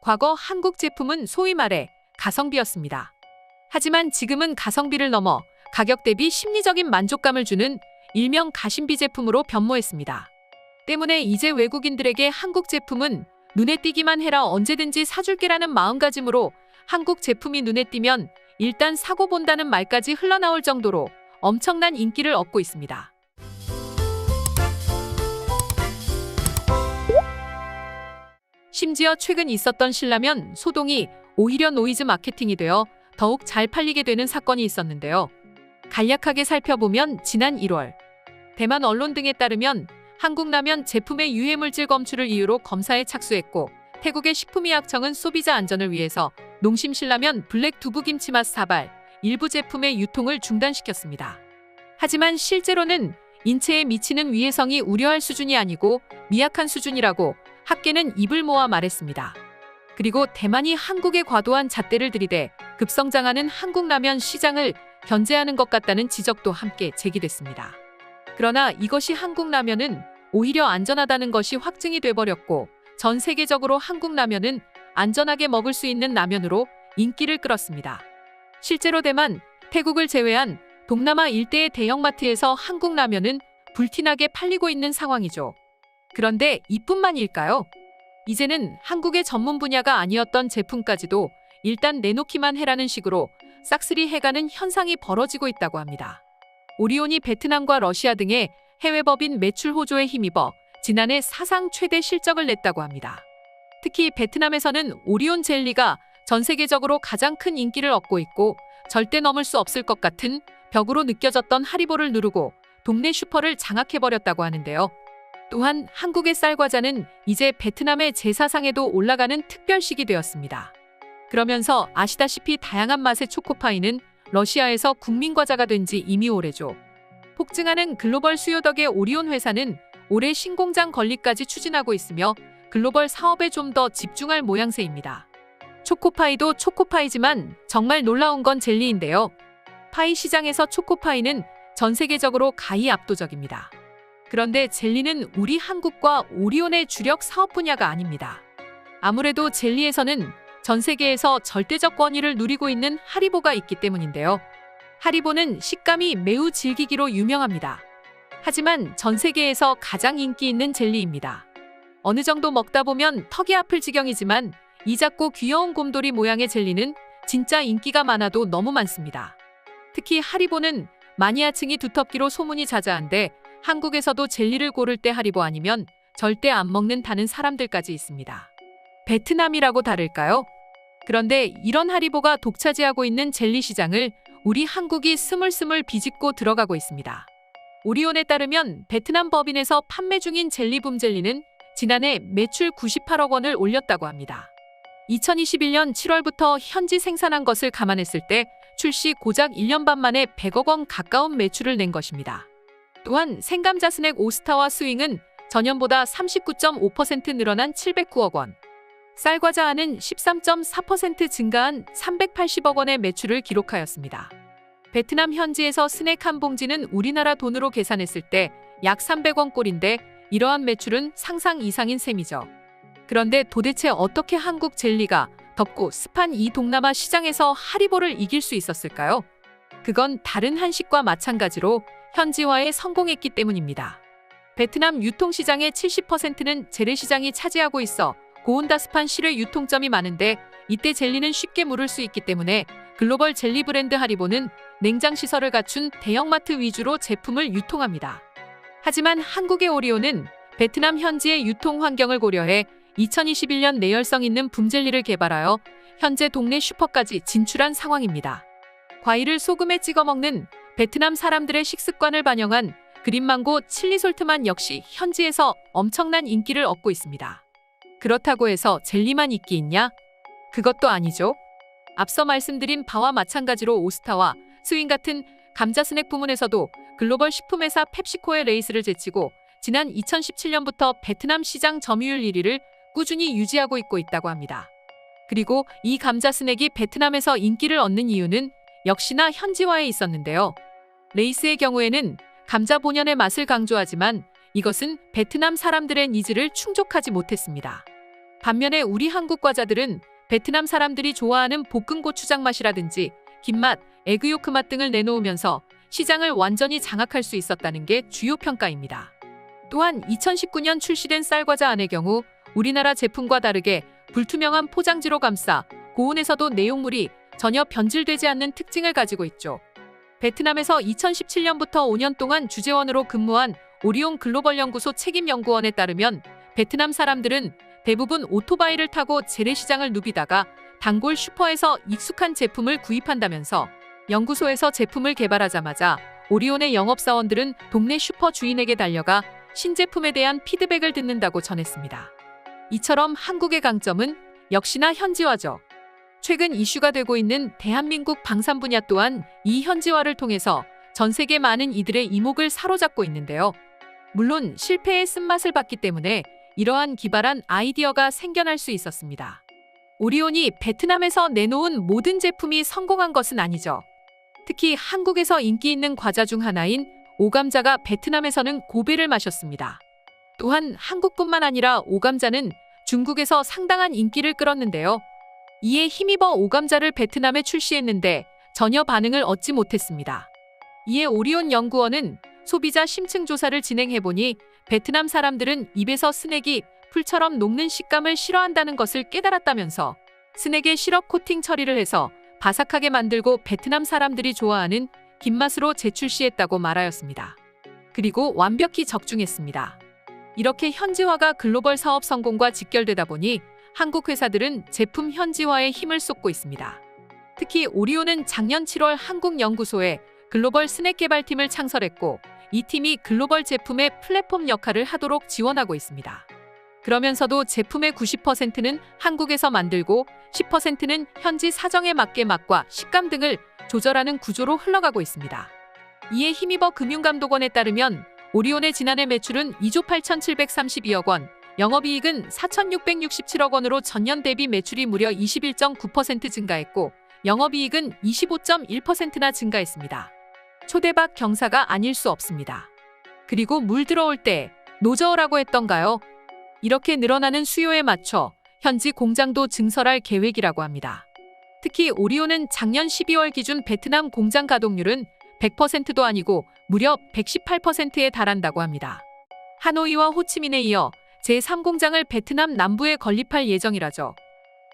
과거 한국 제품은 소위 말해 가성비였습니다. 하지만 지금은 가성비를 넘어 가격 대비 심리적인 만족감을 주는 일명 가심비 제품으로 변모했습니다. 때문에 이제 외국인들에게 한국 제품은 눈에 띄기만 해라 언제든지 사줄게라는 마음가짐으로 한국 제품이 눈에 띄면 일단 사고 본다는 말까지 흘러나올 정도로 엄청난 인기를 얻고 있습니다. 심지어 최근 있었던 신라면 소동이 오히려 노이즈 마케팅이 되어 더욱 잘 팔리게 되는 사건이 있었는데요. 간략하게 살펴보면 지난 1월 대만 언론 등에 따르면 한국 라면 제품의 유해물질 검출을 이유로 검사에 착수했고 태국의 식품의약청은 소비자 안전을 위해서 농심 신라면 블랙 두부김치맛 사발 일부 제품의 유통을 중단시켰습니다. 하지만 실제로는 인체에 미치는 위해성이 우려할 수준이 아니고 미약한 수준이라고 학계는 입을 모아 말했습니다. 그리고 대만이 한국에 과도한 잣대를 들이대 급성장하는 한국 라면 시장을 견제하는 것 같다는 지적도 함께 제기됐습니다. 그러나 이것이 한국 라면은 오히려 안전하다는 것이 확증이 돼버렸고 전 세계적으로 한국 라면은 안전하게 먹을 수 있는 라면으로 인기를 끌었습니다. 실제로 대만, 태국을 제외한 동남아 일대의 대형마트에서 한국 라면은 불티나게 팔리고 있는 상황이죠. 그런데 이뿐만일까요? 이제는 한국의 전문 분야가 아니었던 제품까지도 일단 내놓기만 해라는 식으로 싹쓸이 해가는 현상이 벌어지고 있다고 합니다. 오리온이 베트남과 러시아 등의 해외 법인 매출 호조에 힘입어 지난해 사상 최대 실적을 냈다고 합니다. 특히 베트남에서는 오리온 젤리가 전 세계적으로 가장 큰 인기를 얻고 있고 절대 넘을 수 없을 것 같은 벽으로 느껴졌던 하리보를 누르고 동네 슈퍼를 장악해버렸다고 하는데요. 또한 한국의 쌀과자는 이제 베트남의 제사상에도 올라가는 특별식이 되었습니다. 그러면서 아시다시피 다양한 맛의 초코파이는 러시아에서 국민과자가 된 지 이미 오래죠. 폭증하는 글로벌 수요 덕에 오리온 회사는 올해 신공장 건립까지 추진하고 있으며 글로벌 사업에 좀 더 집중할 모양새입니다. 초코파이도 초코파이지만 정말 놀라운 건 젤리인데요. 파이 시장에서 초코파이는 전 세계적으로 가히 압도적입니다. 그런데 젤리는 우리 한국과 오리온의 주력 사업 분야가 아닙니다. 아무래도 젤리에서는 전 세계에서 절대적 권위를 누리고 있는 하리보가 있기 때문인데요. 하리보는 식감이 매우 질기기로 유명합니다. 하지만 전 세계에서 가장 인기 있는 젤리입니다. 어느 정도 먹다 보면 턱이 아플 지경이지만 이 작고 귀여운 곰돌이 모양의 젤리는 진짜 인기가 많아도 너무 많습니다. 특히 하리보는 마니아층이 두텁기로 소문이 자자한데 한국에서도 젤리를 고를 때 하리보 아니면 절대 안 먹는다는 사람들까지 있습니다. 베트남이라고 다를까요? 그런데 이런 하리보가 독차지하고 있는 젤리 시장을 우리 한국이 스물스물 비집고 들어가고 있습니다. 오리온에 따르면 베트남 법인에서 판매 중인 젤리붐 젤리는 지난해 매출 98억 원을 올렸다고 합니다. 2021년 7월부터 현지 생산한 것을 감안했을 때 출시 고작 1년 반 만에 100억 원 가까운 매출을 낸 것입니다. 또한 생감자 스낵 오스타와 스윙은 전년보다 39.5% 늘어난 709억 원, 쌀과자안은 13.4% 증가한 380억 원의 매출을 기록하였습니다. 베트남 현지에서 스낵 한 봉지는 우리나라 돈으로 계산했을 때 약 300원 꼴인데 이러한 매출은 상상 이상인 셈이죠. 그런데 도대체 어떻게 한국 젤리가 덥고 습한 이 동남아 시장에서 하리보를 이길 수 있었을까요? 그건 다른 한식과 마찬가지로 현지화에 성공했기 때문입니다. 베트남 유통시장의 70%는 재래시장이 차지하고 있어 고온다습한 실외 유통점이 많은데 이때 젤리는 쉽게 무를 수 있기 때문에 글로벌 젤리 브랜드 하리보는 냉장시설을 갖춘 대형마트 위주로 제품을 유통합니다. 하지만 한국의 오리온은 베트남 현지의 유통 환경을 고려해 2021년 내열성 있는 붐젤리를 개발하여 현재 동네 슈퍼까지 진출한 상황입니다. 과일을 소금에 찍어 먹는 베트남 사람들의 식습관을 반영한 그린망고 칠리솔트만 역시 현지에서 엄청난 인기를 얻고 있습니다. 그렇다고 해서 젤리만 인기 있냐? 그것도 아니죠. 앞서 말씀드린 바와 마찬가지로 오스타와 스윙 같은 감자 스낵 부문에서도 글로벌 식품회사 펩시코의 레이스를 제치고 지난 2017년부터 베트남 시장 점유율 1위를 꾸준히 유지하고 있다고 합니다. 그리고 이 감자 스낵이 베트남에서 인기를 얻는 이유는 역시나 현지화에 있었는데요. 레이스의 경우에는 감자 본연의 맛을 강조하지만 이것은 베트남 사람들의 니즈를 충족하지 못했습니다. 반면에 우리 한국 과자들은 베트남 사람들이 좋아하는 볶은 고추장 맛이라든지 김맛, 에그요크 맛 등을 내놓으면서 시장을 완전히 장악할 수 있었다는 게 주요 평가입니다. 또한 2019년 출시된 쌀과자 안의 경우 우리나라 제품과 다르게 불투명한 포장지로 감싸 고온에서도 내용물이 전혀 변질되지 않는 특징을 가지고 있죠. 베트남에서 2017년부터 5년 동안 주재원으로 근무한 오리온 글로벌 연구소 책임 연구원에 따르면 베트남 사람들은 대부분 오토바이를 타고 재래시장을 누비다가 단골 슈퍼에서 익숙한 제품을 구입한다면서 연구소에서 제품을 개발하자마자 오리온의 영업사원들은 동네 슈퍼 주인에게 달려가 신제품에 대한 피드백을 듣는다고 전했습니다. 이처럼 한국의 강점은 역시나 현지화죠. 최근 이슈가 되고 있는 대한민국 방산 분야 또한 이 현지화를 통해서 전 세계 많은 이들의 이목을 사로잡고 있는데요. 물론 실패의 쓴맛을 봤기 때문에 이러한 기발한 아이디어가 생겨날 수 있었습니다. 오리온이 베트남에서 내놓은 모든 제품이 성공한 것은 아니죠. 특히 한국에서 인기 있는 과자 중 하나인 오감자가 베트남에서는 고배를 마셨습니다. 또한 한국뿐만 아니라 오감자는 중국에서 상당한 인기를 끌었는데요. 이에 힘입어 오감자를 베트남에 출시했는데 전혀 반응을 얻지 못했습니다. 이에 오리온 연구원은 소비자 심층 조사를 진행해보니 베트남 사람들은 입에서 스낵이 풀처럼 녹는 식감을 싫어한다는 것을 깨달았다면서 스낵에 시럽 코팅 처리를 해서 바삭하게 만들고 베트남 사람들이 좋아하는 김맛으로 재출시했다고 말하였습니다. 그리고 완벽히 적중했습니다. 이렇게 현지화가 글로벌 사업 성공과 직결되다 보니 한국 회사들은 제품 현지화에 힘을 쏟고 있습니다. 특히 오리온은 작년 7월 한국연구소에 글로벌 스낵 개발팀을 창설했고 이 팀이 글로벌 제품의 플랫폼 역할을 하도록 지원하고 있습니다. 그러면서도 제품의 90%는 한국에서 만들고 10%는 현지 사정에 맞게 맛과 식감 등을 조절하는 구조로 흘러가고 있습니다. 이에 힘입어 금융감독원에 따르면 오리온의 지난해 매출은 2조 8,732억 원, 영업이익은 4,667억 원으로 전년 대비 매출이 무려 21.9% 증가했고 영업이익은 25.1%나 증가했습니다. 초대박 경사가 아닐 수 없습니다. 그리고 물 들어올 때 노저어라고 했던가요? 이렇게 늘어나는 수요에 맞춰 현지 공장도 증설할 계획이라고 합니다. 특히 오리온은 작년 12월 기준 베트남 공장 가동률은 100%도 아니고 무려 118%에 달한다고 합니다. 하노이와 호치민에 이어 제3공장을 베트남 남부에 건립할 예정이라죠.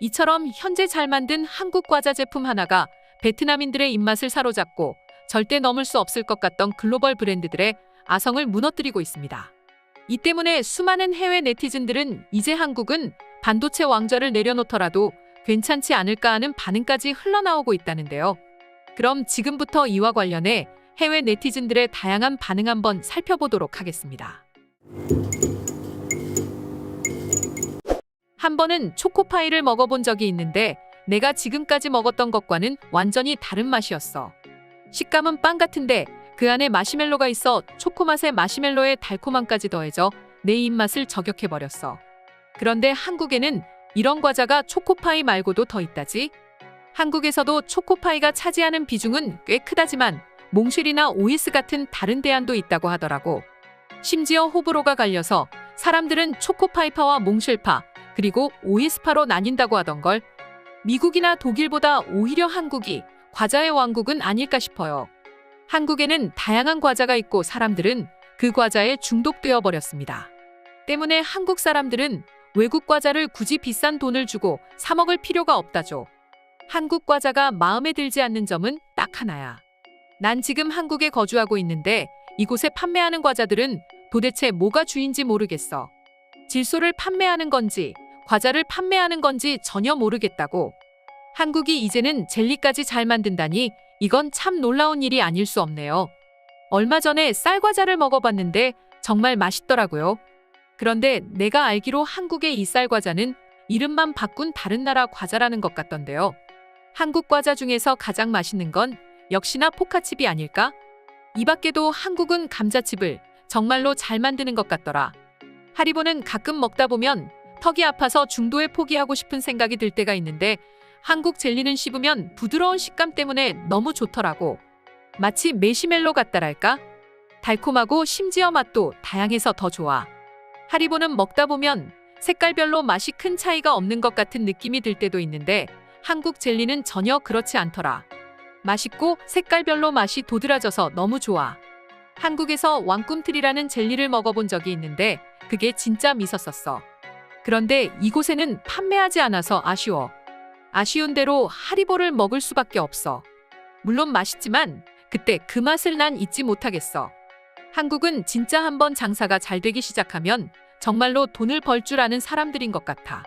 이처럼 현재 잘 만든 한국 과자 제품 하나가 베트남인들의 입맛을 사로잡고 절대 넘을 수 없을 것 같던 글로벌 브랜드들의 아성을 무너뜨리고 있습니다. 이 때문에 수많은 해외 네티즌들은 이제 한국은 반도체 왕좌를 내려놓더라도 괜찮지 않을까 하는 반응까지 흘러나오고 있다는데요. 그럼 지금부터 이와 관련해 해외 네티즌들의 다양한 반응 한번 살펴보도록 하겠습니다. 한 번은 초코파이를 먹어본 적이 있는데 내가 지금까지 먹었던 것과는 완전히 다른 맛이었어. 식감은 빵 같은데 그 안에 마시멜로가 있어 초코맛에 마시멜로의 달콤함까지 더해져 내 입맛을 저격해버렸어. 그런데 한국에는 이런 과자가 초코파이 말고도 더 있다지? 한국에서도 초코파이가 차지하는 비중은 꽤 크다지만 몽쉘이나 OS 같은 다른 대안도 있다고 하더라고. 심지어 호불호가 갈려서 사람들은 초코파이파와 몽쉘파 그리고 OS파로 나뉜다고 하던걸. 미국이나 독일보다 오히려 한국이 과자의 왕국은 아닐까 싶어요. 한국에는 다양한 과자가 있고 사람들은 그 과자에 중독되어 버렸습니다. 때문에 한국 사람들은 외국 과자를 굳이 비싼 돈을 주고 사 먹을 필요가 없다죠. 한국 과자가 마음에 들지 않는 점은 딱 하나야. 난 지금 한국에 거주하고 있는데 이곳에 판매하는 과자들은 도대체 뭐가 주인지 모르겠어. 질소를 판매하는 건지 과자를 판매하는 건지 전혀 모르겠다고. 한국이 이제는 젤리까지 잘 만든다니 이건 참 놀라운 일이 아닐 수 없네요. 얼마 전에 쌀과자를 먹어봤는데 정말 맛있더라고요. 그런데 내가 알기로 한국의 이 쌀과자는 이름만 바꾼 다른 나라 과자라는 것 같던데요. 한국 과자 중에서 가장 맛있는 건 역시나 포카칩이 아닐까? 이 밖에도 한국은 감자칩을 정말로 잘 만드는 것 같더라. 하리보는 가끔 먹다 보면 턱이 아파서 중도에 포기하고 싶은 생각이 들 때가 있는데 한국 젤리는 씹으면 부드러운 식감 때문에 너무 좋더라고. 마치 매시멜로 같다랄까? 달콤하고 심지어 맛도 다양해서 더 좋아. 하리보는 먹다 보면 색깔별로 맛이 큰 차이가 없는 것 같은 느낌이 들 때도 있는데 한국 젤리는 전혀 그렇지 않더라. 맛있고 색깔별로 맛이 도드라져서 너무 좋아. 한국에서 왕꿈틀이라는 젤리를 먹어본 적이 있는데 그게 진짜 맛있었어. 그런데 이곳에는 판매하지 않아서 아쉬워. 아쉬운 대로 하리보를 먹을 수밖에 없어. 물론 맛있지만 그때 그 맛을 난 잊지 못하겠어. 한국은 진짜 한번 장사가 잘 되기 시작하면 정말로 돈을 벌 줄 아는 사람들인 것 같아.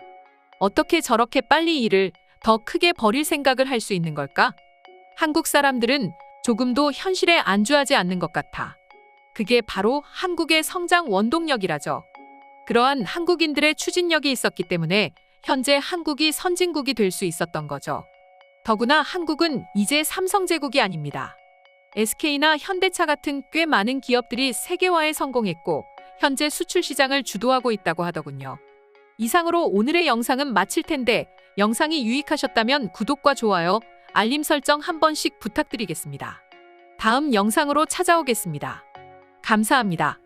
어떻게 저렇게 빨리 일을 더 크게 벌일 생각을 할 수 있는 걸까? 한국 사람들은 조금도 현실에 안주하지 않는 것 같아. 그게 바로 한국의 성장 원동력이라죠. 그러한 한국인들의 추진력이 있었기 때문에 현재 한국이 선진국이 될 수 있었던 거죠. 더구나 한국은 이제 삼성제국이 아닙니다. SK나 현대차 같은 꽤 많은 기업들이 세계화에 성공했고 현재 수출 시장을 주도하고 있다고 하더군요. 이상으로 오늘의 영상은 마칠 텐데 영상이 유익하셨다면 구독과 좋아요, 알림 설정 한 번씩 부탁드리겠습니다. 다음 영상으로 찾아오겠습니다. 감사합니다.